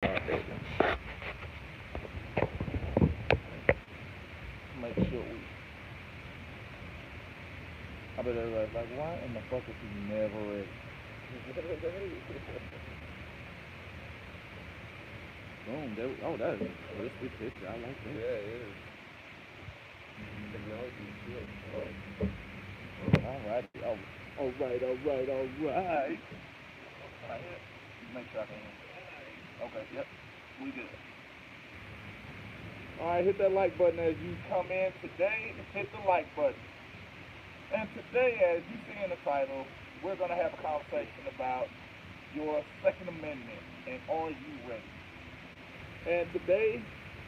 There you go. Make sure we. I bet everybody's like, why in the fuck is he never ready? Boom. There we, oh, that is a crispy picture. I like Yeah, that. it is. Technology is good. Alrighty. Oh, alright, alright, alright. Right here. Make sure I can hear. Okay, yep. We good. Alright, hit that like button as you come in today. Hit the like button. And today, as you see in the title, we're going to have a conversation about your Second Amendment and are you ready? And today,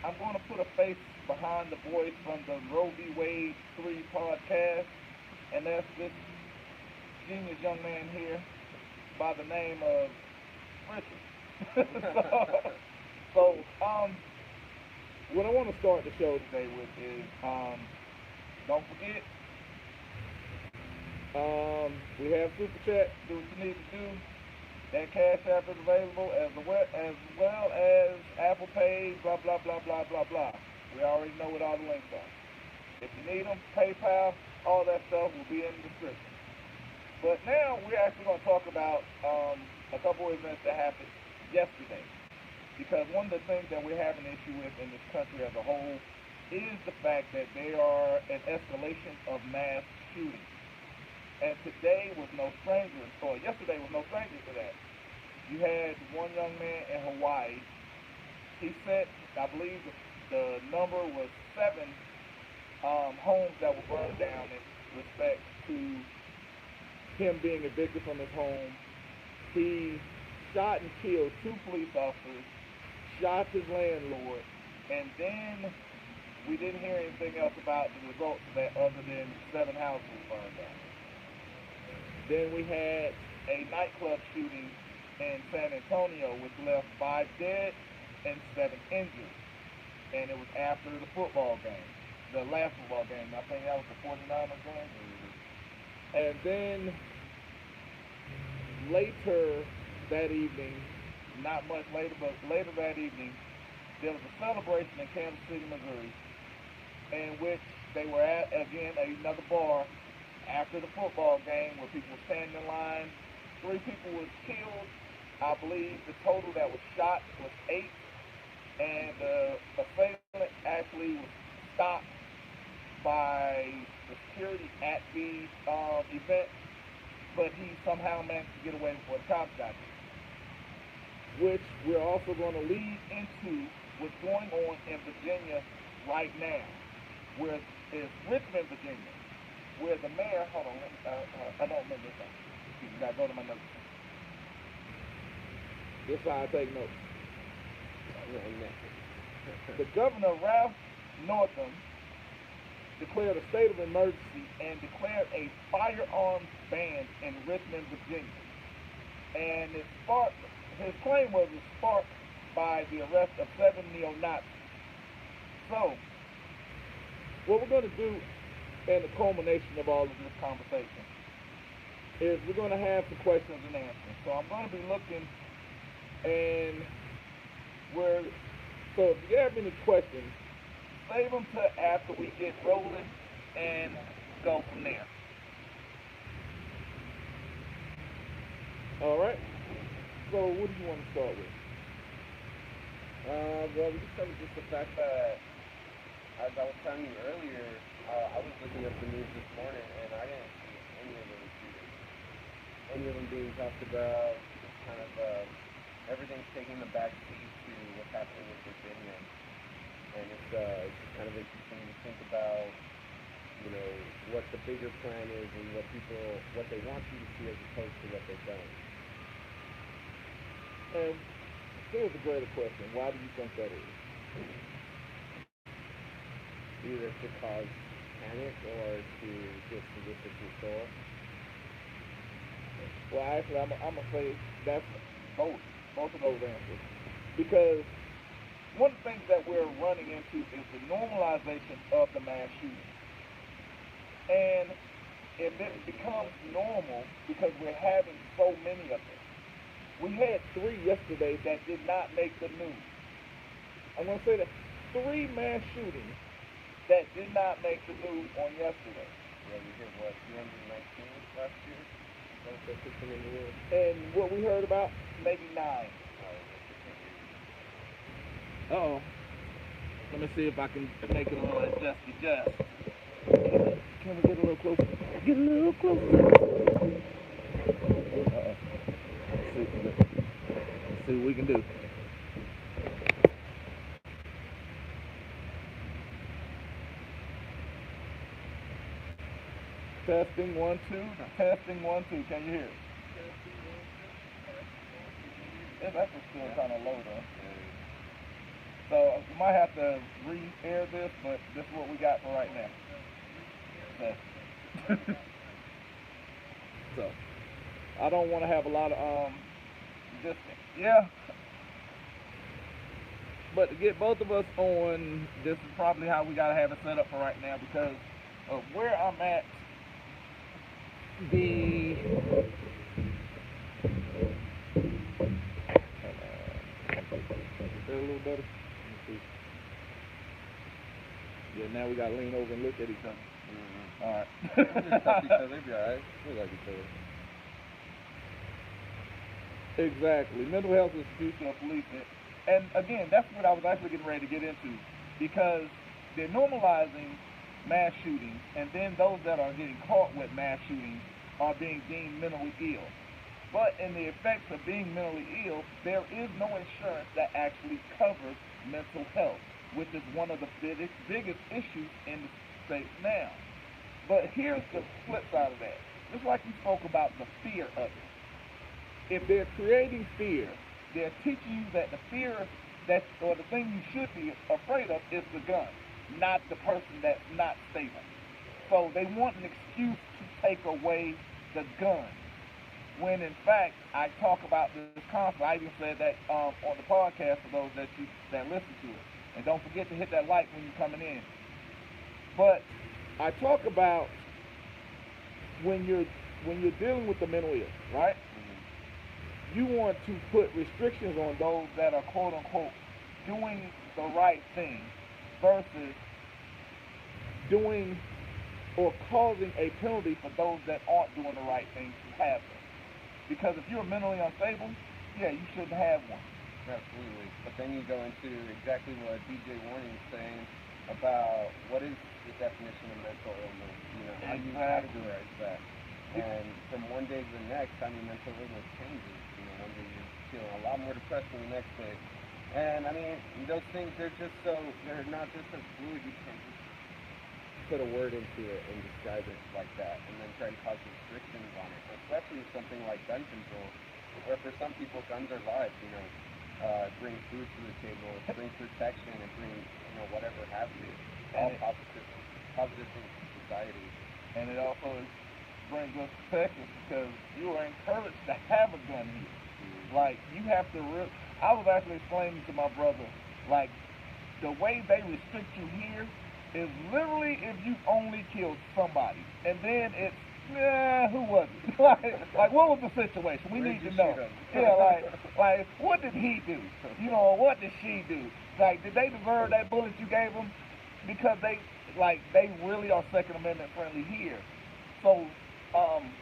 I'm going to put a face behind the voice from the Roe v. Wade 3 podcast, and that's this genius young man here by the name of Richard. so, what I want to start the show today with is, don't forget, we have Super Chat, do what you need to do. That Cash App is available as well as Apple Pay, blah, blah, blah, blah, blah, blah. We already know what all the links are. If you need them, PayPal, all that stuff will be in the description. But now we're actually going to talk about a couple of events that happened yesterday. Because one of the things that we're having an issue with in this country as a whole is the fact that there are an escalation of mass shootings. And today was no stranger, or yesterday was no stranger to that. You had one young man in Hawaii. He said, I believe the number was 7 homes that were burned down in respect to him being evicted from his home. He shot and killed 2 police officers, shot his landlord, and then we didn't hear anything else about the results of that other than 7 houses burned down. Then we had a nightclub shooting in San Antonio, which left 5 dead and 7 injured. And it was after the football game, the last football game. I think that was the 49ers game. And then later that evening, not much later, but later that evening, there was a celebration in Kansas City, Missouri, in which they were at, again, another bar after the football game where people were standing in line. 3 people were killed. I believe the total that was shot was 8. And the assailant actually was stopped by the security at the event, but he somehow managed to get away before the cops got there. Which we're also going to lead into what's going on in Virginia right now, where it's Richmond, Virginia, where the mayor, hold on, I don't remember this one. You gotta go to my notes. This is how I take notes. The governor, Ralph Northam, declared a state of emergency and declared a firearms ban in Richmond, Virginia. And his claim was it sparked by the arrest of 7 neo-Nazis. So, what we're going to do and the culmination of all of this conversation is we're going to have some questions and answers. So I'm going to be looking, and so if you have any questions, save them to after we get rolling and go from there. All right. So what do you want to start with? Well, we just start with just the fact that, as I was telling you earlier, I was looking up the news this morning, and I didn't see any of them shootings. Any of them being talked about. Just kind of everything's taking the back seat to what's happening in Virginia, and it's just kind of interesting to think about, what the bigger plan is and what they want you to see as opposed to what they've done. And here's a greater question: why do you think that is? Either to cause panic or to just solicit control. Well, actually, I'm gonna say that's both of those answers, because one of the things that we're running into is the normalization of the mass shooting, and if it becomes normal because we're having so many of them, We had 3 yesterday that did not make the news. I'm going to say that 3 mass shootings that did not make the news on yesterday. Yeah, we hit what, 219 last year? That's the system in the world. And what we heard about, maybe 9. Uh-oh. Let me see if I can make it a little adjust. Can we get a little closer? Get a little closer. Uh-oh. Let's see what we can do. Testing 1 2. Testing 1 2. Can you hear it? It's actually still kind of low though. So we might have to re-air this, but this is what we got for right now. So I don't want to have a lot of distance. Yeah. But to get both of us on, this is probably how we gotta have it set up for right now because of where I'm at. The a little better. Yeah, now we gotta lean over and look at each other. Mm-hmm. All right. Just touch each other, they'll be alright. We like each other. Exactly. Mental health is the future of policing. And again, that's what I was actually getting ready to get into because they're normalizing mass shootings, and then those that are getting caught with mass shootings are being deemed mentally ill. But in the effects of being mentally ill, there is no insurance that actually covers mental health, which is one of the biggest issues in the States now. But here's the flip side of that. Just like you spoke about the fear of it. If they're creating fear, they're teaching you that the fear or the thing you should be afraid of is the gun, not the person that's not stable. So they want an excuse to take away the gun. When in fact, I talk about this concept. I even said that on the podcast for those that listen to it. And don't forget to hit that like when you're coming in. But I talk about when you're dealing with the mental ill, right? You want to put restrictions on those that are quote unquote doing the right thing versus doing or causing a penalty for those that aren't doing the right thing to have them. Because if you're mentally unstable, yeah, you shouldn't have one. Absolutely. But then you go into exactly what DJ Warning is saying about what is the definition of mental illness, you know, how you categorize that. And from one day to the next, I mean, mental illness changes. You know, one day you're feeling a lot more depressed than the next day. And I mean, those things, they're not just as fluid. You can't just put a word into it and describe it like that and then try to cause restrictions on it, especially something like gun control, where for some people guns are lives, you know, it brings food to the table, it brings protection, it brings, you know, whatever have you, all positive things to society. And it also brings us to Texas because you are encouraged to have a gun here. Like, you have to I was actually explaining to my brother, like, the way they restrict you here is literally if you only killed somebody. And then it's, who was it? like, what was the situation? We need to know. Yeah, like, what did he do? You know, what did she do? Like, did they deserve that bullet you gave them? Because they really are Second Amendment friendly here. So,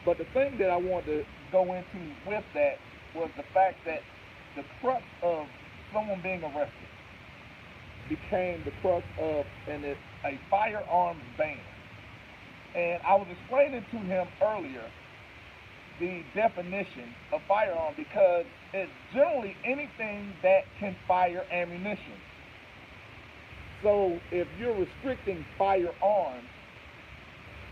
but the thing that I wanted to go into with that was the fact that the crux of someone being arrested became the crux of a firearms ban. And I was explaining to him earlier the definition of firearm because it's generally anything that can fire ammunition. So if you're restricting firearms,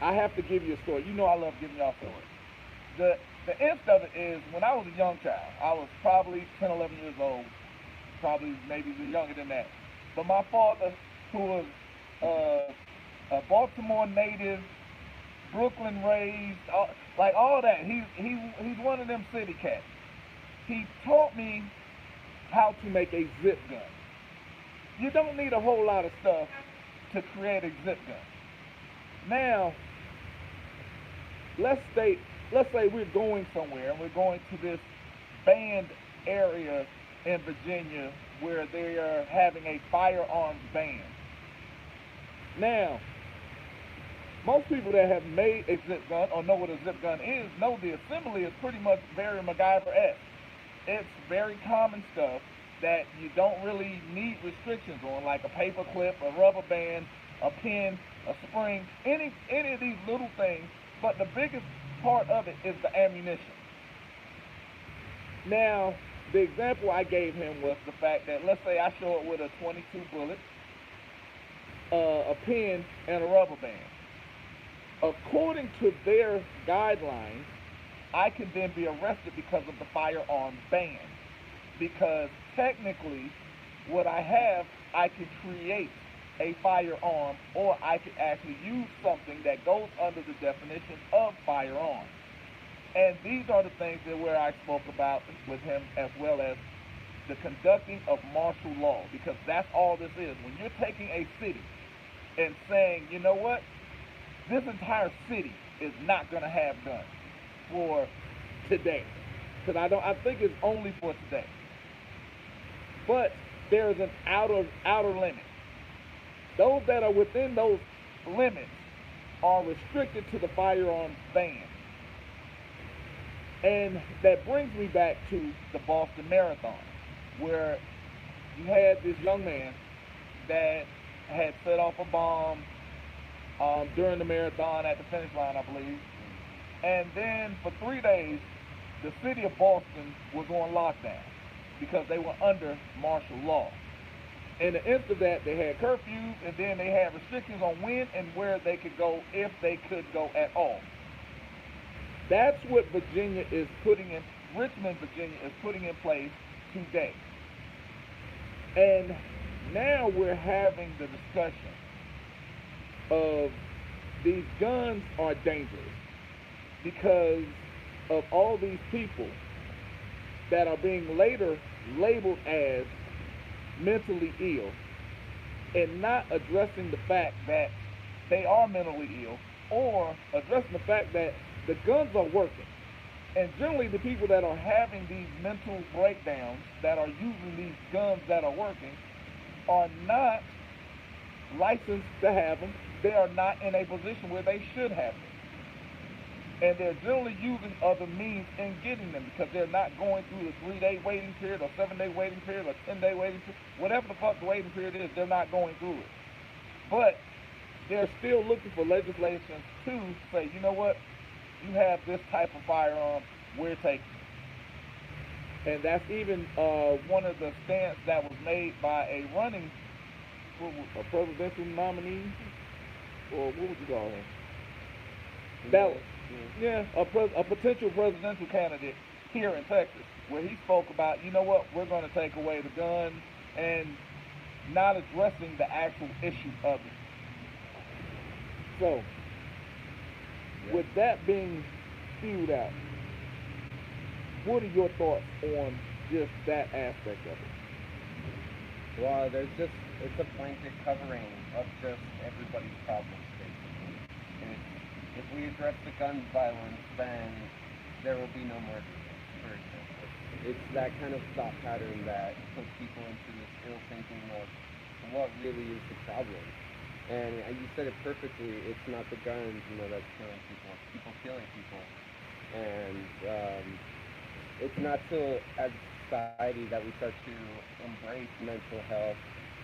I have to give you a story. You know I love giving y'all stories. The end of it is when I was a young child, I was probably 10, 11 years old, probably maybe younger than that. But my father, who was a Baltimore native, Brooklyn raised, like all that, he's one of them city cats. He taught me how to make a zip gun. You don't need a whole lot of stuff to create a zip gun. Now, let's say we're going somewhere and we're going to this banned area in Virginia where they are having a firearms ban. Now, most people that have made a zip gun or know what a zip gun is know the assembly is pretty much very MacGyver-esque. It's very common stuff that you don't really need restrictions on, like a paper clip, a rubber band, a pin, a spring, any of these little things. But the biggest part of it is the ammunition. Now, the example I gave him was the fact that, let's say I show up with a 22 bullet, a pin, and a rubber band. According to their guidelines, I can then be arrested because of the firearms ban. Because technically, what I have, I can create a firearm, or I can actually use something that goes under the definition of firearm. And these are the things that where I spoke about with him, as well as the conducting of martial law, because that's all this is. When you're taking a city and saying, you know what, this entire city is not going to have guns for today, because I think it's only for today. But there is an outer limit. Those that are within those limits are restricted to the firearms ban. And that brings me back to the Boston Marathon, where you had this young man that had set off a bomb during the marathon at the finish line, I believe. And then for 3 days, the city of Boston was on lockdown because they were under martial law. In the midst of that, they had curfews, and then they had restrictions on when and where they could go, if they could go at all. That's what Virginia is putting in, Richmond, Virginia is putting in place today. And now we're having the discussion of these guns are dangerous because of all these people that are being later labeled as mentally ill and not addressing the fact that they are mentally ill, or addressing the fact that the guns are working. And generally the people that are having these mental breakdowns, that are using these guns that are working, are not licensed to have them. They are not in a position where they should have them. And they're generally using other means in getting them, because they're not going through the 3-day waiting period or 7-day waiting period or 10-day waiting period. Whatever the fuck the waiting period is, they're not going through it. But they're still looking for legislation to say, you know what, you have this type of firearm, we're taking it. And that's even one of the stance that was made by a presidential nominee, or what would you call him? That, yeah, a potential presidential candidate here in Texas, where he spoke about, you know what, we're going to take away the gun, and not addressing the actual issue of it. So, with that being spewed out, what are your thoughts on just that aspect of it? Well, it's a blanket covering of just everybody's problems, basically. And if we address the gun violence, then there will be no murder, for example. It's that kind of thought pattern that puts people into this ill thinking of what really is the problem. And you said it perfectly. It's not the guns, that's killing people. It's people killing people. And it's not till as a society that we start to embrace mental health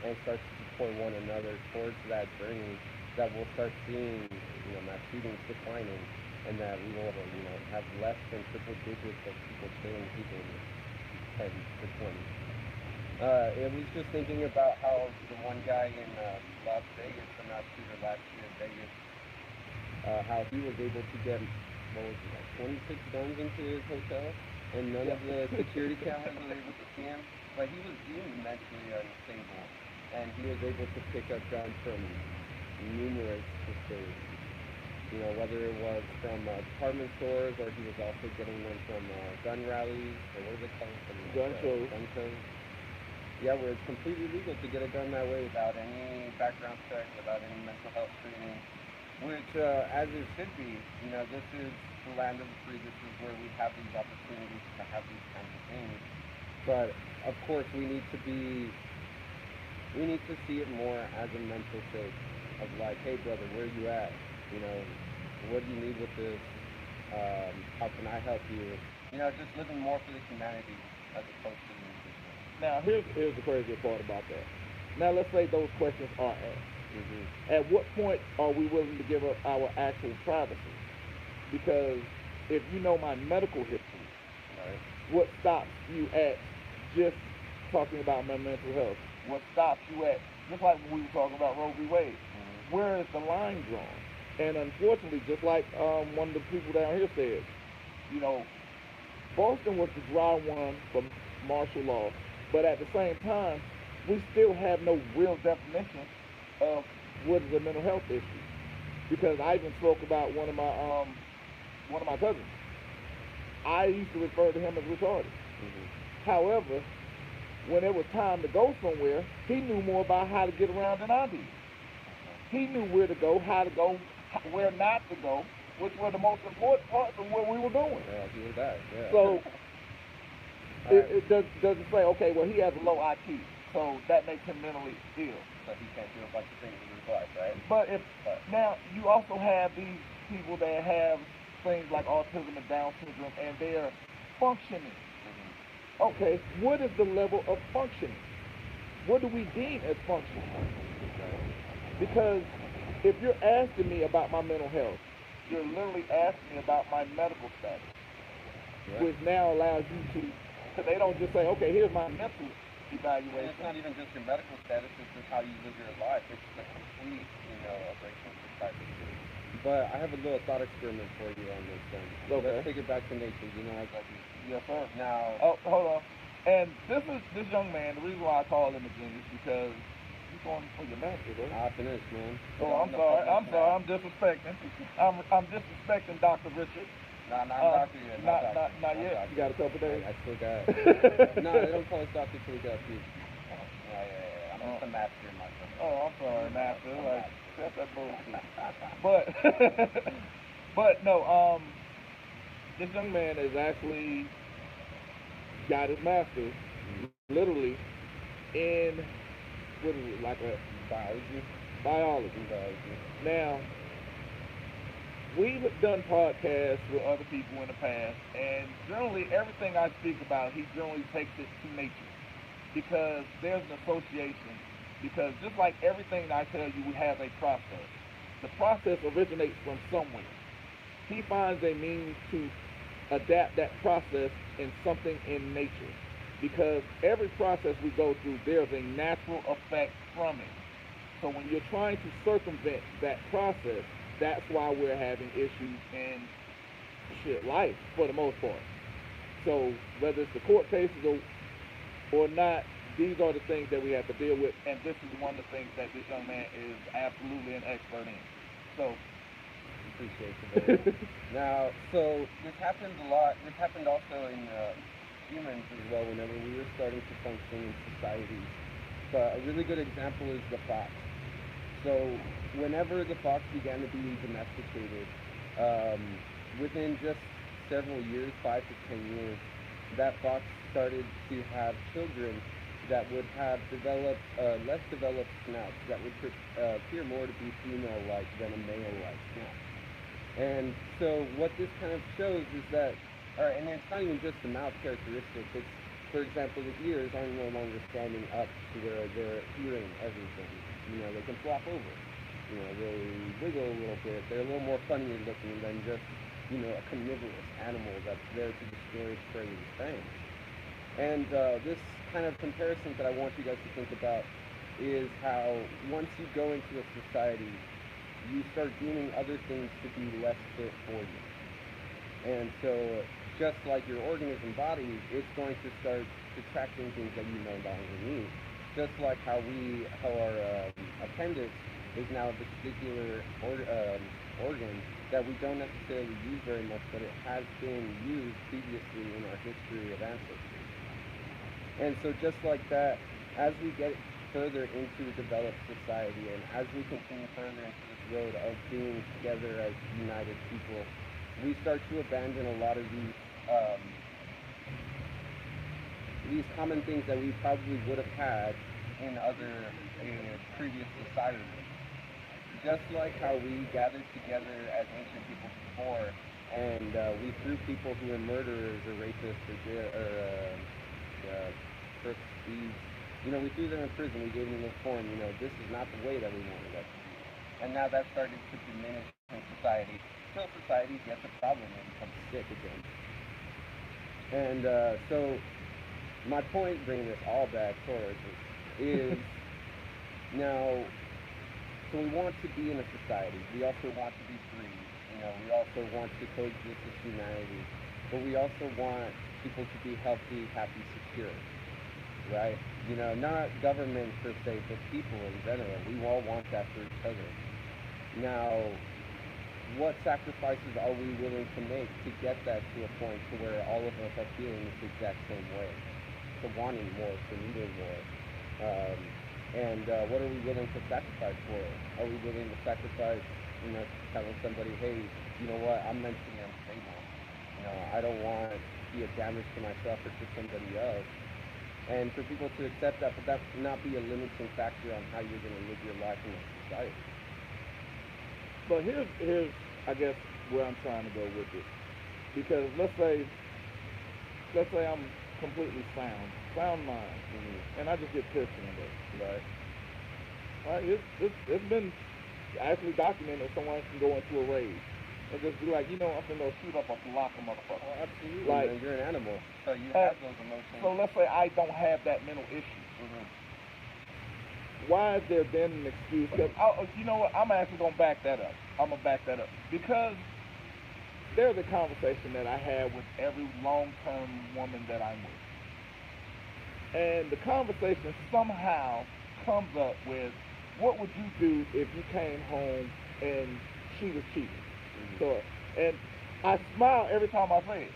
and start to support one another towards that journey that we'll start seeing, mass shootings declining, and that we will, have less than triple digits of people killing people in the 10 to 20. I was just thinking about how the one guy in Las Vegas, the mass shooter last year in Vegas, how he was able to get, 26 guns into his hotel, and none of the security cameras were able to see him. But he was mentally unstable, and he was able to pick up guns from numerous facilities. Whether it was from department stores, or he was also getting them from gun rallies, or what are they called? Gun shows. Gun shows. Yeah, where it's completely legal to get a gun that way without any background check, without any mental health screening, which, as it should be, this is the land of the free. This is where we have these opportunities to have these kinds of things. But of course, we need to see it more as a mental state of like, hey brother, where you at? You know, what do you need with this? How can I help you? You know, just living more for the humanity as opposed to the individual. Now, here's the crazy part about that. Now, let's say those questions are asked. Hmm. At what point are we willing to give up our actual privacy? Because if you know my medical history, Right. what stops you at just talking about my mental health? What stops you at, just like when we were talking about Roe v. Wade, Hmm. where is the line drawn? And unfortunately, just like one of the people down here said, you know, Boston was the dry one for martial law, but at the same time, we still have no real definition of what is a mental health issue. Because I even spoke about one of my cousins. I used to refer to him as retarded. Hmm. However, when it was time to go somewhere, he knew more about how to get around than I did. He knew where to go, how to go, where not to go, which were the most important parts of where we were going. Yeah, he was that. Yeah. So All right. it doesn't say, okay, well, he has a low IQ, so that makes him mentally ill. So he can't do a bunch of things in his life, right? But if But. now you also have these people that have things like autism and Down syndrome, and they're functioning. Hmm. Okay, what is the level of functioning? What do we deem as functioning? Right. Because if you're asking me about my mental health, you're literally asking me about my medical status, Yeah. which now allows you to, because they don't just say, okay, here's my mental And it's evaluation. not even just your medical status, it's just how you live your life. It's a complete, breakdown of privacy. But I have a little thought experiment for you on this then. Okay. Let's take it back to nature, as I do. Yes, sir. Now, Oh, hold on. And this young man. The reason why I call him a genius because he's going for your master, bro. I finished, man. Oh, I'm sorry. I'm sorry. I'm disrespecting. I'm disrespecting Dr. Richard. Nah, not doctor yet. Not yet. Doctor. You got a couple days. I still got. No, they don't call us doctor till we got a few. Yeah. I'm just a master in myself. Oh, I'm sorry, master. I'm Like master. that's that bullshit. But but no. This young man is actually got his master's Mhm. literally in what is it like a Biology. biology. Biology. Now we've done podcasts with other people in the past, and generally everything I speak about, he generally takes it to nature because there's an association. Because just like everything I tell you, we have a process. The process originates from somewhere. He finds a means to adapt that process in something in nature. Because every process we go through, there's a natural effect from it. So when you're trying to circumvent that process, that's why we're having issues in shit life for the most part. So whether it's the court cases or not, these are the things that we have to deal with, and this is one of the things that this young man is absolutely an expert in. So, Appreciate you, baby. Now, so this happened a lot. This happened also in humans as well. Whenever we were starting to function in societies, but a really good example is the fox. So whenever the fox began to be domesticated, um, within just several years, 5 to 10 years, that fox started to have children that would have developed less developed snouts that would appear more to be female-like than a male-like snout. And so what this kind of shows is that, all right, and it's not even just the mouth characteristic. It's, for example, the ears are no longer standing up to where they're hearing everything. They can flop over. They wiggle a little bit. They're a little more funnier looking than just, a carnivorous animal that's there to destroy its prey and fangs. And this kind of comparison that I want you guys to think about is how once you go into a society, you start deeming other things to be less fit for you. And so, just like your organism body, it's going to start subtracting things that you no longer need. Just like how our appendix is now a particular organ that we don't necessarily use very much, but it has been used previously in our history of ancestry. And so, just like that, as we get further into a developed society and as we continue further into this road of being together as united people, we start to abandon a lot of these these common things that we probably would have had in other previous societies. Just like how we gathered together as ancient people before, and we threw people who were murderers or rapists or crook thieves, we threw them in prison. We gave them a form. This is not the way that we wanted us to be. And now that's starting to diminish in society. Until society gets a problem and becomes sick again. And so my point, bringing this all back towards is now, so we want to be in a society. We also want to be free. We also want to coexist with humanity. But we also want people to be healthy, happy, secure. Right? Not government per se, but people in general. We all want that for each other. Now, what sacrifices are we willing to make to get that to a point to where all of us are feeling the exact same way? To wanting more, to needing more. And what are we willing to sacrifice for it? Are we willing to sacrifice, telling somebody, hey, you know what, I'm mentally unstable. I don't want to be a damage to myself or to somebody else. And for people to accept that, but that not be a limiting factor on how you're going to live your life in society. But here's I guess where I'm trying to go with it, because let's say I'm completely sound mind, and I just get pissed one day, right? All right, it's been actually documented that someone can go into a rage and just be like, I'm gonna shoot up a block of motherfuckers. Oh, absolutely. Like, you're an animal, so you have those emotions. So let's say I don't have that mental issue. Why is there then an excuse? Because you know what? I'm actually gonna back that up. Because there's a conversation that I had with every long-term woman that I'm with, and the conversation somehow comes up with, what would you do if you came home and she was cheating? So, and I smile every time I say it.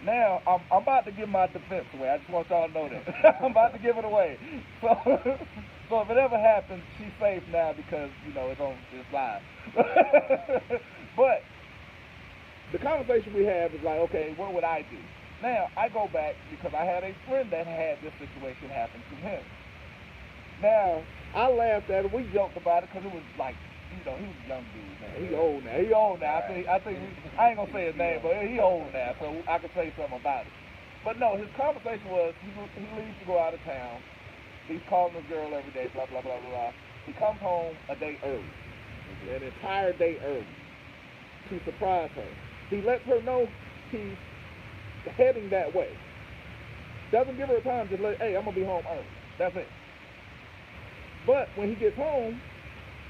Now, I'm about to give my defense away. I just want y'all to know that. I'm about to give it away. So if it ever happens, she's safe now because, it's live. But the conversation we have is like, okay, what would I do? Now, I go back because I had a friend that had this situation happen to him. Now, I laughed at it. We joked about it because it was like, he was a young dude, man. He old now. I think I ain't gonna say his name, but he old now, so I could say something about it. But no, his conversation was he leaves to go out of town. He's calling this girl every day, blah blah blah blah. He comes home a day early, an entire day early, to surprise her. He lets her know he's heading that way. Doesn't give her time to hey, I'm gonna be home early. That's it. But when he gets home,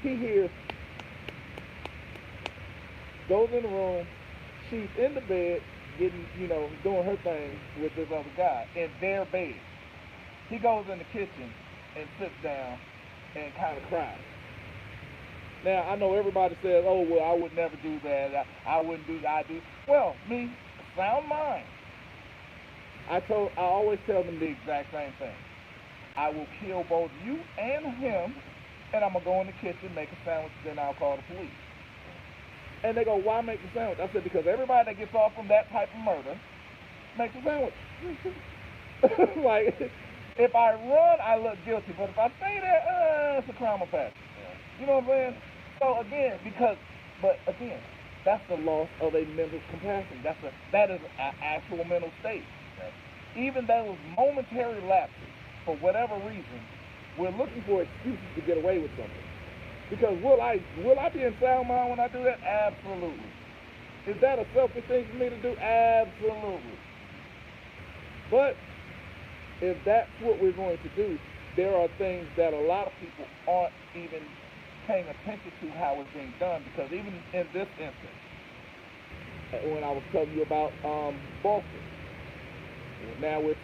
he hears, goes in the room, she's in the bed, getting, doing her thing with this other guy in their bed. He goes in the kitchen and sits down and kind of cries. Now, I know everybody says, oh, well, I would never do that. I wouldn't do that. I do. Well, me, sound mind. I always tell them the exact same thing. I will kill both you and him, and I'm going to go in the kitchen, make a sandwich, then I'll call the police. And they go, why make the sandwich? I said, because everybody that gets off from that type of murder makes a sandwich. Like, if I run, I look guilty. But if I stay there, it's a crime of passion. You know what I'm saying? So again, that's the loss of a mental capacity. That is an actual mental state. Even those momentary lapses, for whatever reason, we're looking for excuses to get away with something. Because will I be in sound mind when I do that? Absolutely. Is that a selfish thing for me to do? Absolutely. But if that's what we're going to do, there are things that a lot of people aren't even paying attention to how it's being done. Because even in this instance, when I was telling you about Boston, now we're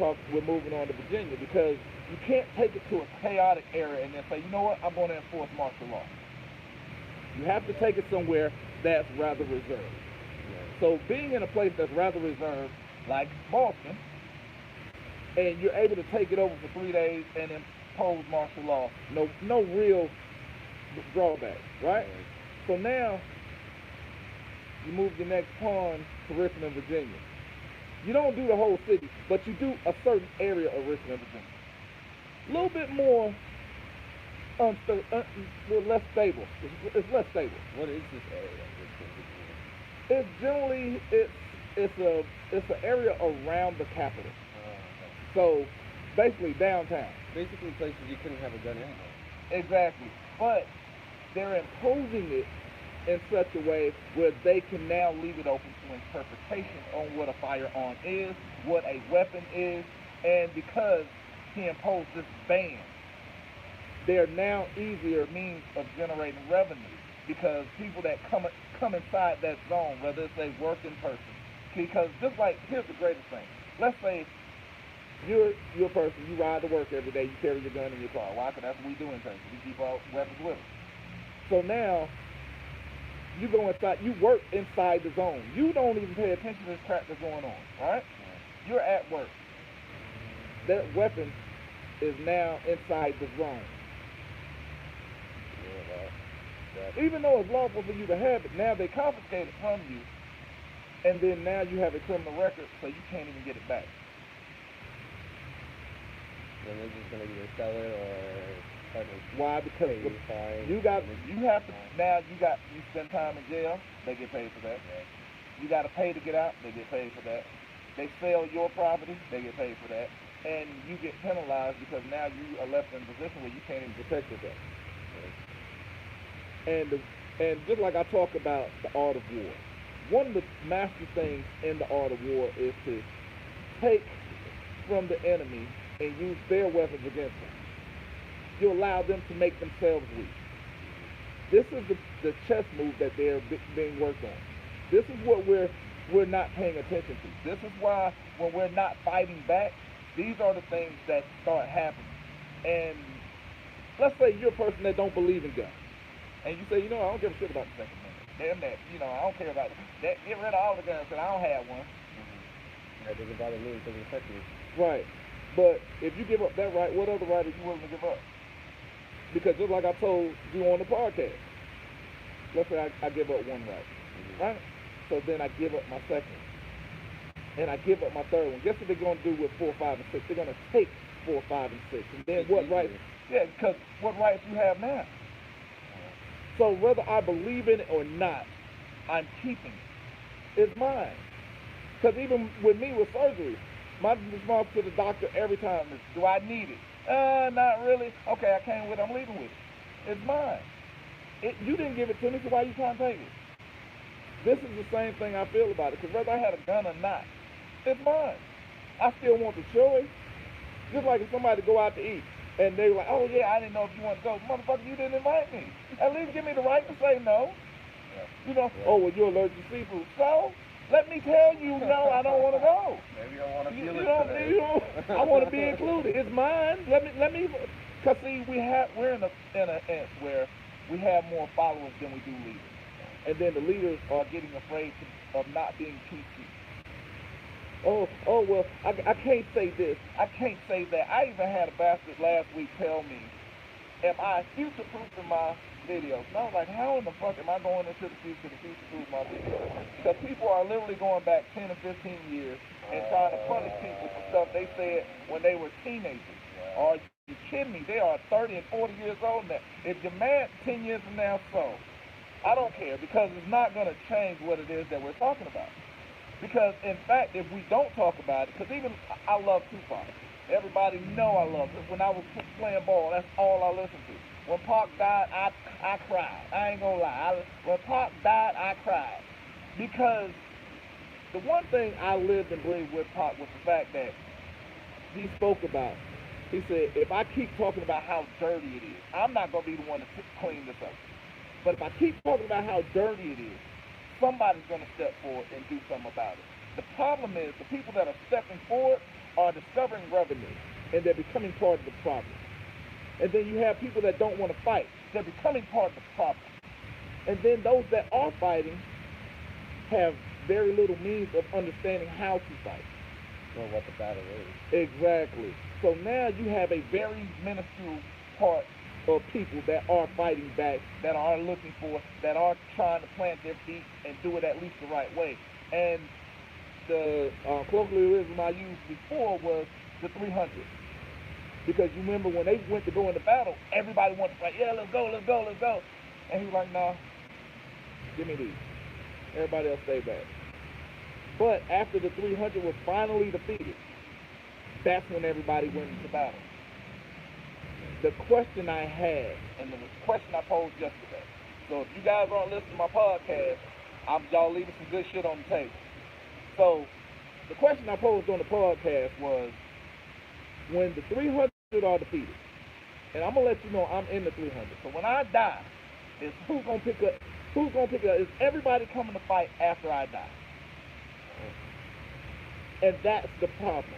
moving on to Virginia, because you can't take it to a chaotic area and then say, you know what, I'm going to enforce martial law. You have to take it somewhere that's rather reserved. So being in a place that's rather reserved, like Boston, and you're able to take it over for 3 days and impose martial law, no real drawback, right? So now you move your next pawn to Richmond, Virginia. You don't do the whole city, but you do a certain area of Richmond, Virginia. A little bit more well, less stable. It's less stable. What is this area? Richmond, Virginia? It's generally it's an area around the capital. Okay. So basically downtown. Basically places you couldn't have a gun anyway. Exactly. But they're imposing it in such a way where they can now leave it open to interpretation on what a firearm is, what a weapon is, and because he imposed this ban, they're now easier means of generating revenue because people that come inside that zone, whether it's a working person, because just like here's the greatest thing. Let's say you're a person, you ride to work every day, you carry your gun in your car. Why? Because that's what we do in Texas. We keep our weapons with us. So now you go inside, you work inside the zone. You don't even pay attention to this crap that's going on, right? You're at work. That weapon is now inside the zone. Even though it's lawful for you to have it, now they confiscate it from you, and then now you have a criminal record, so you can't even get it back. Then they're just gonna either sell it or why? Because you spend time in jail, they get paid for that. Yeah. You got to pay to get out, they get paid for that. They sell your property, they get paid for that, and you get penalized because now you are left in a position where you can't even protect yourself. And just like I talk about the art of war, one of the master things in the art of war is to take from the enemy and use their weapons against them. You allow them to make themselves weak. This is the chess move that they're being worked on. This is what we're not paying attention to. This is why when we're not fighting back, these are the things that start happening. And let's say you're a person that don't believe in guns. And you say, I don't give a shit about the Second Amendment. Damn that, I don't care about that. Get rid of all the guns because I don't have one. That doesn't bother me, it doesn't affect me. Right. But if you give up that right, what other right are you willing to give up? Because just like I told you on the podcast, let's say I give up one right, right? So then I give up my second one. And I give up my third one. Guess what they're going to do with 4, 5, and 6? They're going to take 4, 5, and 6. And then what rights? Yeah, because what rights you have now? So whether I believe in it or not, I'm keeping it. It's mine. Because even with me with surgery, my response to the doctor every time is, do I need it? Not really. Okay, I came with it. I'm leaving with it. It's mine. You didn't give it to me, so why you trying to take it? This is the same thing I feel about it. Because whether I had a gun or not, it's mine. I still want the choice. Just like if somebody go out to eat, and they were like, oh yeah, I didn't know if you want to go. Motherfucker, you didn't invite me. At least give me the right to say no. Yeah. Oh, well, you're allergic to seafood. So, let me tell you, no, I don't want to go. Maybe I want to feel it today. I want to be included. It's mine. Let me, because see, we're in a where we have more followers than we do leaders. And then the leaders are getting afraid of not being PC. Oh, well, I can't say this. I can't say that. I even had a bastard last week tell me, am I future-proofing my videos? And I was like, how in the fuck am I going into the future to future-proof my videos? Because people are literally going back 10 or 15 years and trying to punish people for stuff they said when they were teenagers. Are you kidding me? They are 30 and 40 years old now. If you're mad 10 years from now, so I don't care, because it's not going to change what it is that we're talking about. Because, in fact, if we don't talk about it, because even I love Tupac. Everybody know I love it. When I was playing ball, that's all I listened to. When Pac died, I cried. I ain't gonna lie. When Pac died, I cried. Because the one thing I lived and breathed with Pac was the fact that he spoke about. He said, if I keep talking about how dirty it is, I'm not gonna be the one to clean this up. But if I keep talking about how dirty it is, somebody's going to step forward and do something about it. The problem is the people that are stepping forward are discovering revenue, and they're becoming part of the problem. And then you have people that don't want to fight. They're becoming part of the problem. And then those that are fighting have very little means of understanding how to fight. Or what the battle is. Exactly. So now you have a very minuscule part of people that are fighting back, that are looking for, that are trying to plant their feet and do it at least the right way. And colloquialism I used before was the 300. Because you remember when they went to go into battle, everybody wanted to fight. Yeah, let's go, let's go, let's go. And he was like, nah, give me these. Everybody else stay back. But after the 300 was finally defeated, that's when everybody went into battle. The question I had, and the question I posed yesterday, so if you guys aren't listening to my podcast, y'all leaving some good shit on the table. So the question I posed on the podcast was, when the 300 are defeated, and I'm gonna let you know I'm in the 300. So when I die, is who's gonna pick up? Who's gonna pick up? Is everybody coming to fight after I die? And that's the problem.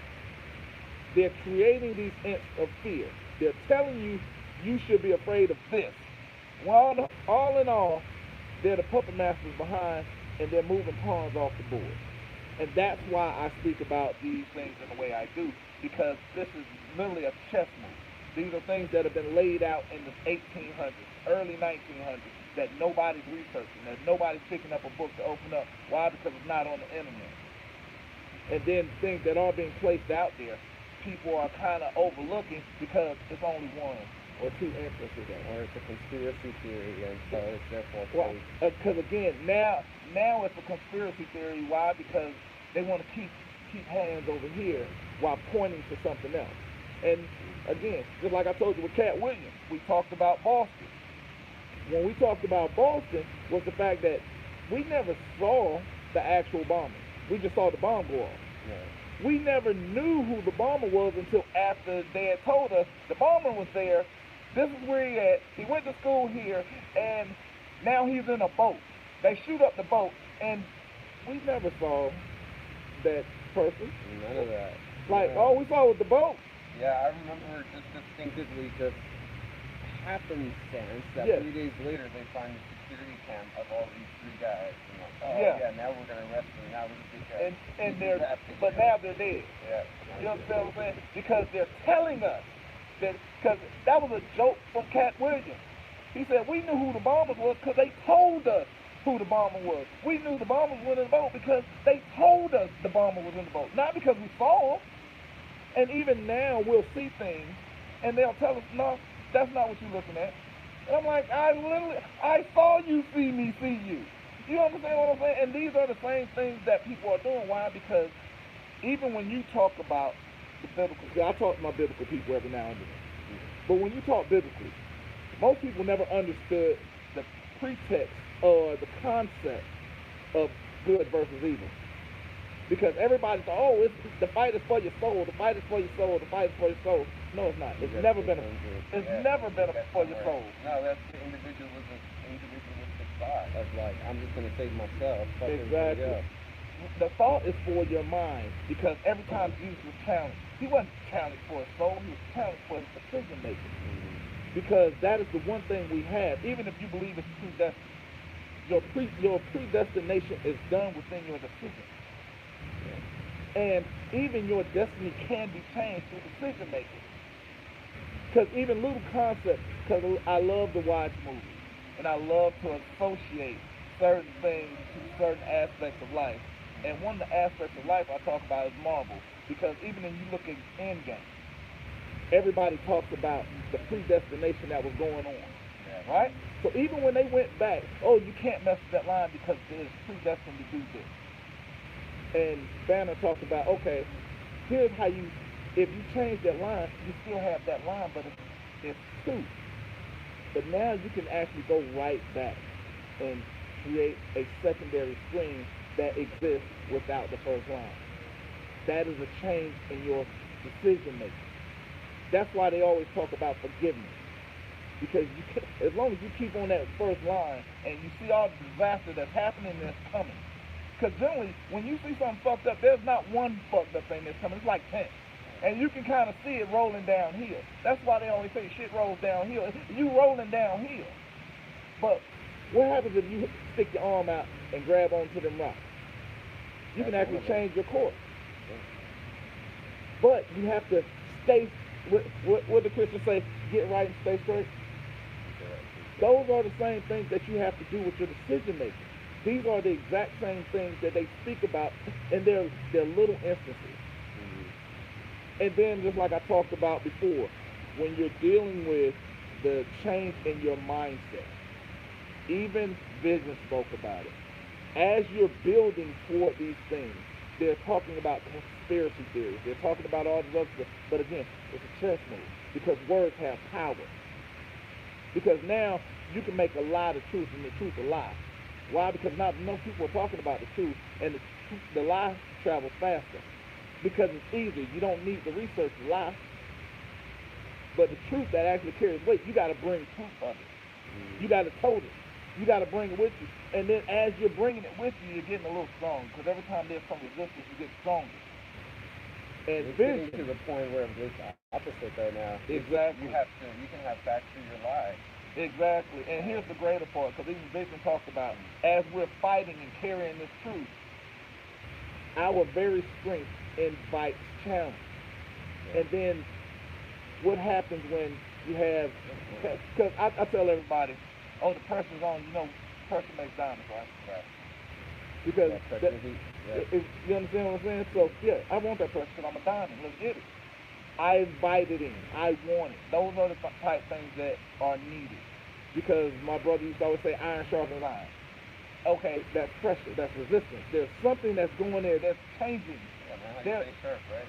They're creating these imps of fear. They're telling you you should be afraid of this. Well, all in all, they're the puppet masters behind, and they're moving pawns off the board. And that's why I speak about these things in the way I do, because this is literally a chess move. These are things that have been laid out in the 1800s, early 1900s, that nobody's researching, that nobody's picking up a book to open up. Why? Because it's not on the internet. And then things that are being placed out there, people are kind of overlooking because it's only one or two instances, or it's a conspiracy theory, and so it's therefore fake. Because again, now it's a conspiracy theory. Why? Because they want to keep hands over here while pointing to something else. And again, just like I told you with Cat Williams, we talked about Boston. When we talked about Boston, was the fact that we never saw the actual bomber. We just saw the bomb go off. Yeah. We never knew who the bomber was until after they had told us the bomber was there. This is where he at. He went to school here, and now he's in a boat. They shoot up the boat, and we never saw that person. None of that. Like, all we saw was the boat. Yeah, I remember just distinctively just happenstance that 3 days later they find the security cam of all these three guys. And like, oh yeah, now we're gonna arrest them. Now we're gonna but now they're dead. Yeah. You understand what I'm saying? Because they're telling us that, because that was a joke from Cat Williams. He said we knew who the bombers was because they told us who the bomber was. We knew the bombers were in the boat because they told us the bomber was in the boat, not because we saw him. And even now we'll see things, and they'll tell us, no, that's not what you're looking at. And I'm like, I saw you see me see you. You understand what I'm saying? And these are the same things that people are doing. Why? Because even when you talk about the biblical, I talk to my biblical people every now and then. But when you talk biblically, most people never understood the pretext or the concept of good versus evil. Because everybody thought, oh, the fight is for your soul, the fight is for your soul, the fight is for your soul. No, it's not. It's never been for your soul. No, that's the individualistic thought of like, I'm just gonna save myself. Exactly. The thought is for your mind, because every time Jesus was challenged, he wasn't challenged for his soul, he was challenged for his decision making. Mm-hmm. Because that is the one thing we have, even if you believe it's predestined. Your predestination is done within your decision. And even your destiny can be changed through decision making. Because even little concepts, because I love to watch movies, and I love to associate certain things to certain aspects of life. And one of the aspects of life I talk about is Marvel. Because even when you look at Endgame, everybody talks about the predestination that was going on. Yeah. Right? So even when they went back, oh, you can't mess with that line because it's predestined to do this. And Banner talked about, okay, here's how if you change that line, you still have that line, but it's two. But now you can actually go right back and create a secondary string that exists without the first line. That is a change in your decision making. That's why they always talk about forgiveness. Because as long as you keep on that first line and you see all the disaster that's happening and that's coming. Because generally, when you see something fucked up, there's not one fucked up thing that's coming. It's like 10. And you can kind of see it rolling downhill. That's why they always say shit rolls downhill. You rolling downhill. But what happens if you stick your arm out and grab onto them rocks? You can actually change your course. But you have to stay, what the Christians say, get right and stay straight. Those are the same things that you have to do with your decision making. These are the exact same things that they speak about in their little instances. Mhm. And then, just like I talked about before, when you're dealing with the change in your mindset, even Vision spoke about it. As you're building toward these things, they're talking about conspiracy theories. They're talking about all this other stuff. But again, it's a chess move because words have power. Because now you can make a lie the truth and the truth a lie. Why? Because not enough people are talking about the truth, and the lie travels faster. Because it's easy. You don't need to research the lie. But the truth that actually carries weight, you got to bring proof of it. You got to tote it. You got to bring it with you. And then as you're bringing it with you, you're getting a little strong. Because every time there's some resistance, you get stronger. And It's getting Vision, to the point where it's opposite though now. exactly, You can have facts through your lie. exactly. And here's the greater part, because even Vision talks about, as we're fighting and carrying this truth, our very strength invites challenge. Yeah. And then what happens when you have, because I tell everybody, oh, the pressure's on, pressure makes diamonds, right? Right. Because Yeah, pressure heat. Yeah. you understand what I'm saying? So yeah, I want that pressure because I'm a diamond. Let's get it. I invite it in. I want it. Those are the type things that are needed. Because my brother used to always say, iron sharpens iron. Okay, that's pressure. That's resistance. There's something that's going there that's changing. Yeah, man, how There, you stay sharp, right?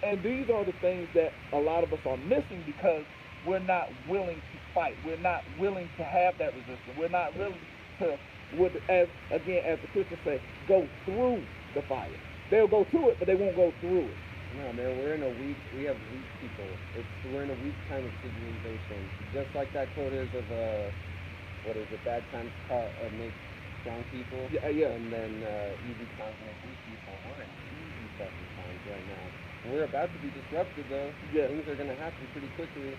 and these are the things that a lot of us are missing because we're not willing to fight. We're not willing to have that resistance. We're not willing to, as the Christians say, go through the fire. They'll go to it, but they won't go through it. No, man, we have weak people. We're in a weak time of civilization. Just like that quote is of, what is it, bad times make strong people. Yeah, yeah. And then easy times make weak people. We're in easy fucking times right now. We're about to be disrupted though. Yeah. Things are gonna happen pretty quickly.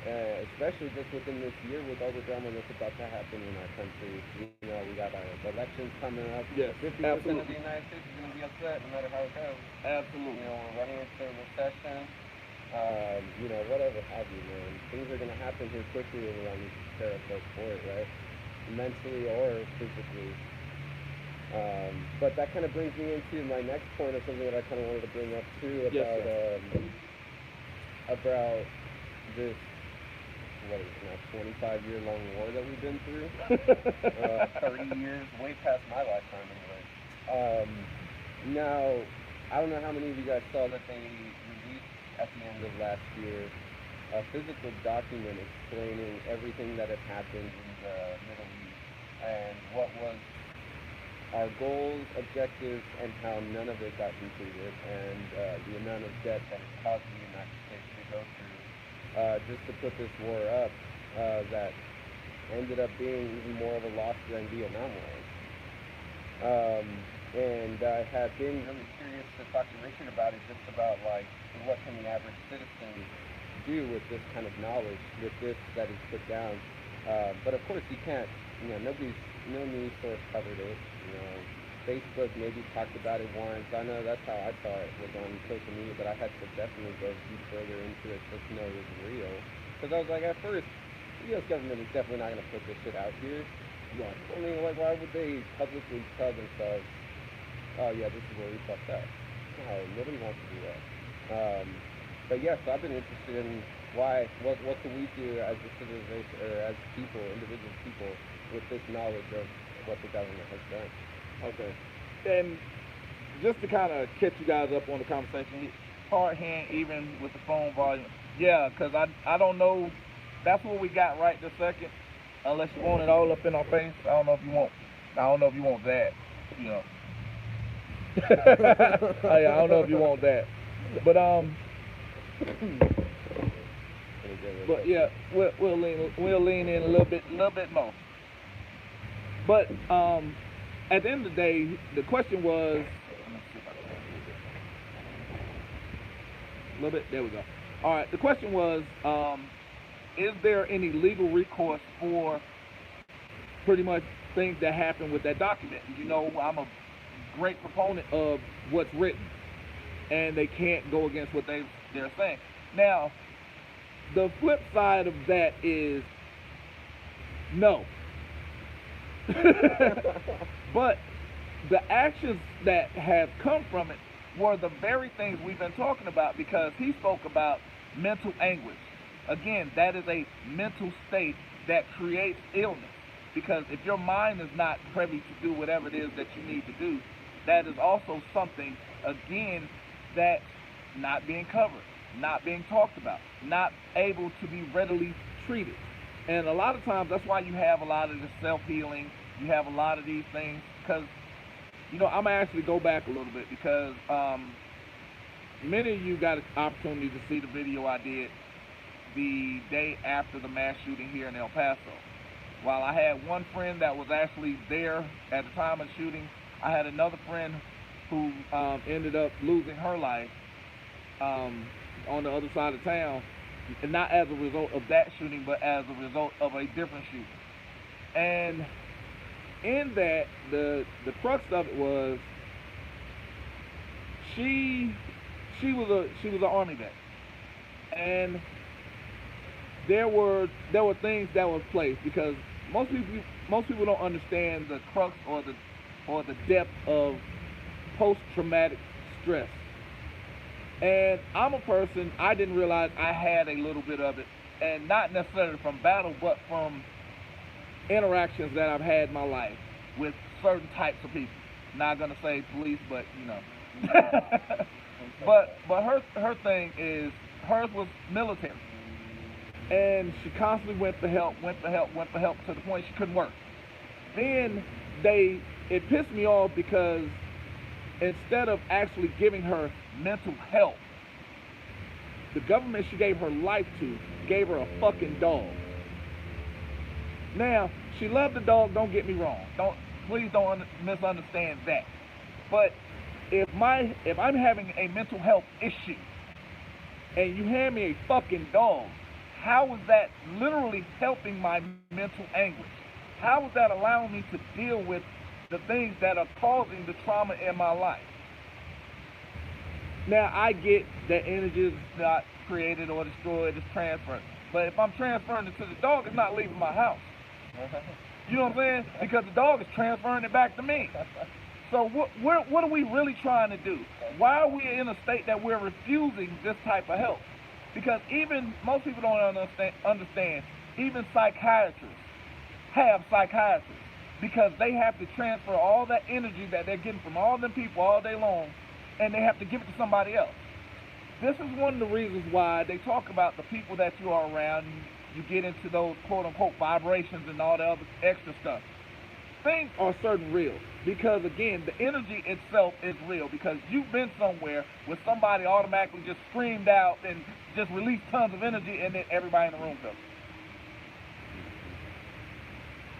Especially just within this year with all the drama that's about to happen in our country. We got our elections coming up. Yes, 50% absolutely. of the United States is going to be upset no matter how it goes. Absolutely. We're running into a recession. Whatever have you, man. Things are going to happen here quickly and we're going to prepare ourselves for it, right? Mentally or physically. But that kind of brings me into my next point of something that I kind of wanted to bring up too about about this, what is it now, 25-year-long war that we've been through. 30 years, way past my lifetime anyway. Now, I don't know how many of you guys saw that they released at the end of last year a physical document explaining everything that had happened in the Middle East and what was our goals, objectives, and how none of it got completed, and the amount of debt that it caused the United States to go through just to put this war up that ended up being even more of a loss than Vietnam was. And I have been really curious to talk to Richard about it, just about like what can the average citizen do with this kind of knowledge, with this that is put down. But of course you can't, no news source covered it. Facebook maybe talked about it once. I know that's how I saw it, was on social media, but I had to definitely go deep further into it just to know it was real. Because I was like, at first, the U.S. government is definitely not going to put this shit out here. Right. I mean, like, why would they publicly tell themselves, oh yeah, this is where we fucked up? No, nobody wants to do that. But yeah, so I've been interested in what can we do as a civilization, or as people, individual people, with this knowledge of what the government has done. Okay. And just to kind of catch you guys up on the conversation, hard hand even with the phone volume. Yeah, because I don't know. That's what we got right this second. Unless you want it all up in our face. I don't know if you want that. I don't know if you want that. But yeah, we'll lean in a little bit more. But at the end of the day, the question was, a little bit, there we go. All right, the question was, is there any legal recourse for pretty much things that happen with that document? I'm a great proponent of what's written, and they can't go against what they're saying. Now, the flip side of that is no. But the actions that have come from it were the very things we've been talking about, because he spoke about mental anguish. Again, that is a mental state that creates illness. Because if your mind is not privy to do whatever it is that you need to do, that is also something, again, that's not being covered, not being talked about, not able to be readily treated. And a lot of times that's why you have a lot of the self-healing, you have a lot of these things, because, I'm going to actually go back a little bit, because many of you got an opportunity to see the video I did the day after the mass shooting here in El Paso. While I had one friend that was actually there at the time of shooting, I had another friend who ended up losing her life on the other side of town, and not as a result of that shooting, but as a result of a different shooting. And in that, the crux of it was she was an Army vet, and there were things that were placed, because most people don't understand the crux or the depth of post-traumatic stress. And I'm a person, I didn't realize I had a little bit of it, and not necessarily from battle, but from interactions that I've had in my life with certain types of people. Not gonna say police, but but her thing is, hers was military, and she constantly went for help to the point she couldn't work. Then it pissed me off, because instead of actually giving her mental help, the government she gave her life to gave her a fucking dog. Now, she loved the dog, don't get me wrong. Please don't misunderstand that. But if I'm having a mental health issue and you hand me a fucking dog, how is that literally helping my mental anguish? How is that allowing me to deal with the things that are causing the trauma in my life? Now, I get that energy is not created or destroyed, it's transferred. But if I'm transferring it to the dog, it's not leaving my house. You know what I'm saying? Because the dog is transferring it back to me. So what are we really trying to do? Why are we in a state that we're refusing this type of help? Because even, most people don't understand, even psychiatrists have psychiatrists, because they have to transfer all that energy that they're getting from all them people all day long, and they have to give it to somebody else. This is one of the reasons why they talk about the people that you are around. You get into those quote-unquote vibrations and all the other extra stuff. Things are certain real, because again, the energy itself is real, because you've been somewhere where somebody automatically just screamed out and just released tons of energy, and then everybody in the room does.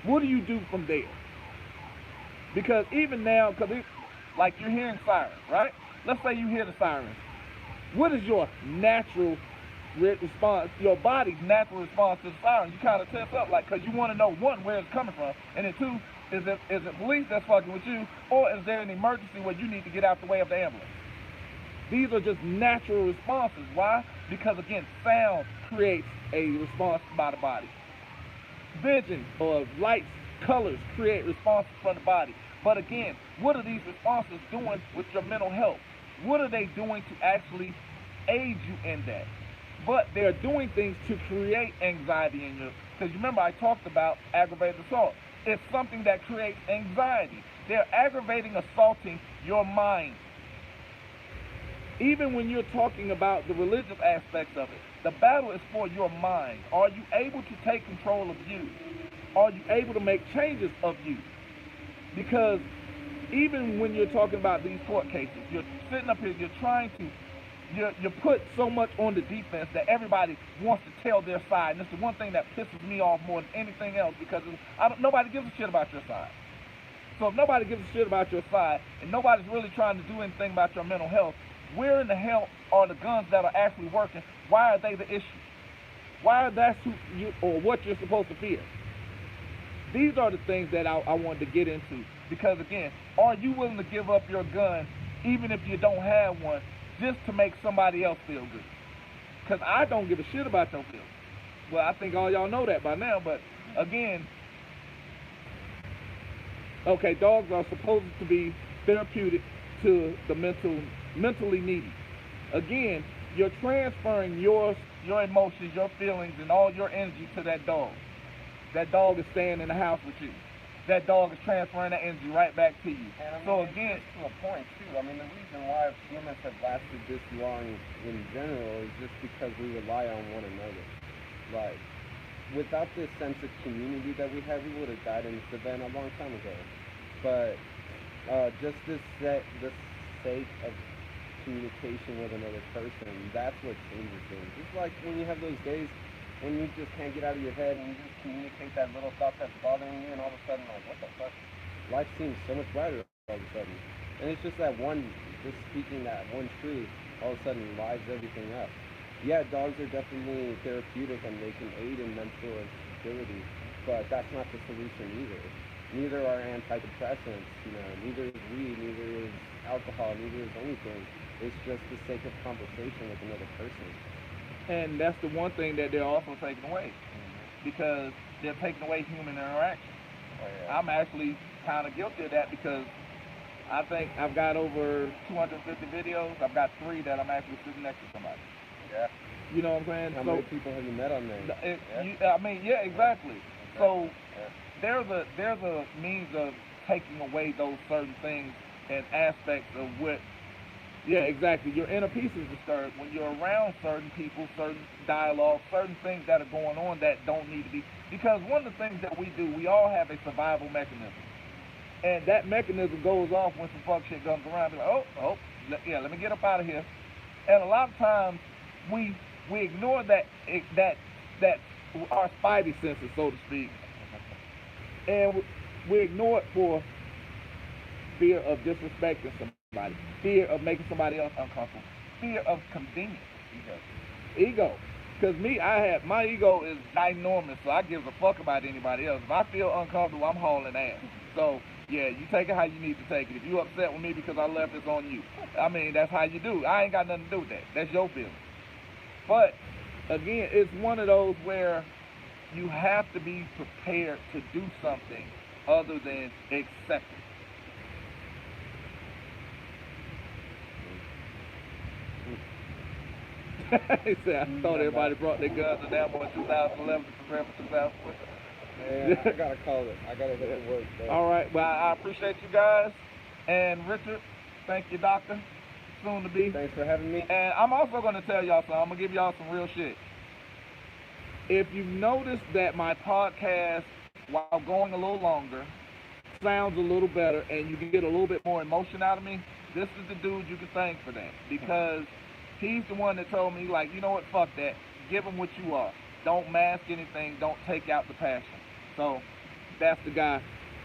What do you do from there? Because even now, like you're hearing sirens, right? Let's say you hear the sirens. What is your natural response, your body's natural response to the siren? You kind of tense up, because you want to know, one, where it's coming from, and then two, is it police that's fucking with you, or is there an emergency where you need to get out the way of the ambulance? These are just natural responses. Why? Because again, sound creates a response by the body. Vision or lights, colors create responses from the body. But again, what are these responses doing with your mental health? What are they doing to actually aid you in that? But they're doing things to create anxiety in you. Because remember, I talked about aggravated assault. It's something that creates anxiety. They're assaulting your mind. Even when you're talking about the religious aspects of it, the battle is for your mind. Are you able to take control of you? Are you able to make changes of you? Because even when you're talking about these court cases, you're sitting up here, you're put so much on the defense that everybody wants to tell their side. And it's the one thing that pisses me off more than anything else, because nobody gives a shit about your side. So if nobody gives a shit about your side, and nobody's really trying to do anything about your mental health, where in the hell are the guns that are actually working? Why are they the issue? Why are that what you're supposed to fear? These are the things that I wanted to get into. Because again, are you willing to give up your gun, even if you don't have one, just to make somebody else feel good? Because I don't give a shit about your feelings. Well, I think all y'all know that by now, but again, Okay, dogs are supposed to be therapeutic to the mentally needy. Again, you're transferring your emotions, your feelings, and all your energy to that dog. That dog is staying in the house with you. That dog is transferring that energy right back to you. And I mean, So it's again, just to a point too. I mean, the reason why humans have lasted this long in general is just because we rely on one another. Like, without this sense of community that we have, we would have died in this event a long time ago. But just the sake of communication with another person, that's what changes things. It's like when you have those days when you just can't get out of your head and you just communicate that little thought that's bothering you, and all of a sudden, like, what the fuck? Life seems so much brighter all of a sudden. And it's just that one, just speaking that one truth, all of a sudden lives everything up. Yeah, dogs are definitely therapeutic and they can aid in mental stability, but that's not the solution either. Neither are antidepressants, neither is weed, neither is alcohol, neither is anything. It's just the sake of conversation with another person. and that's the one thing that they're also taking away because they're taking away human interaction. Oh, yeah. I'm actually kind of guilty of that because I think I've got over 250 videos. I've got 3 that I'm actually sitting next to somebody. Yeah. You know what I'm saying? How So many people have you met on there? yeah, exactly. So Yeah. there's a means of taking away those certain things and aspects of what. Yeah, exactly. Your inner peace is disturbed when you're around certain people, certain dialogue, certain things that are going on that don't need to be. Because one of the things that we do, we all have a survival mechanism. And that mechanism goes off when some fuck shit comes around. Be like, let me get up out of here. And a lot of times we ignore that our spidey senses, so to speak, and we ignore it for fear of disrespecting somebody, fear of making somebody else uncomfortable, fear of convenience, ego. Because my ego is ginormous, so I give a fuck about anybody else. If I feel uncomfortable, I'm hauling ass. So yeah, you take it how you need to take it. If you upset with me because I left, it's on you. I mean, that's how you do. I ain't got nothing to do with that. That's your feeling. But again, it's one of those where you have to be prepared to do something other than accept it. He said, I thought everybody brought their guns and ammo in 2011 to prepare for 2012. Yeah, I gotta call it. I gotta hit the work. Bro. All right, well, I appreciate you guys. And Richard, thank you, Doctor. Soon to be. Thanks for having me. And I'm also going to tell y'all something. I'm going to give y'all some real shit. If you notice that my podcast, while going a little longer, sounds a little better and you can get a little bit more emotion out of me, this is the dude you can thank for that. Because he's the one that told me, like, you know what, fuck that. Give him what you are. Don't mask anything. Don't take out the passion. So that's the guy.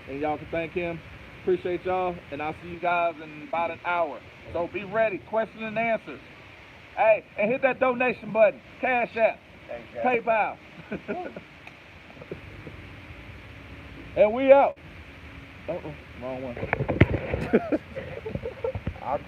And y'all can thank him. Appreciate y'all. And I'll see you guys in about an hour. So be ready. Question and answers. Hey, and hit that donation button. Cash App. PayPal. And we out. Uh-oh, wrong one. Awkward.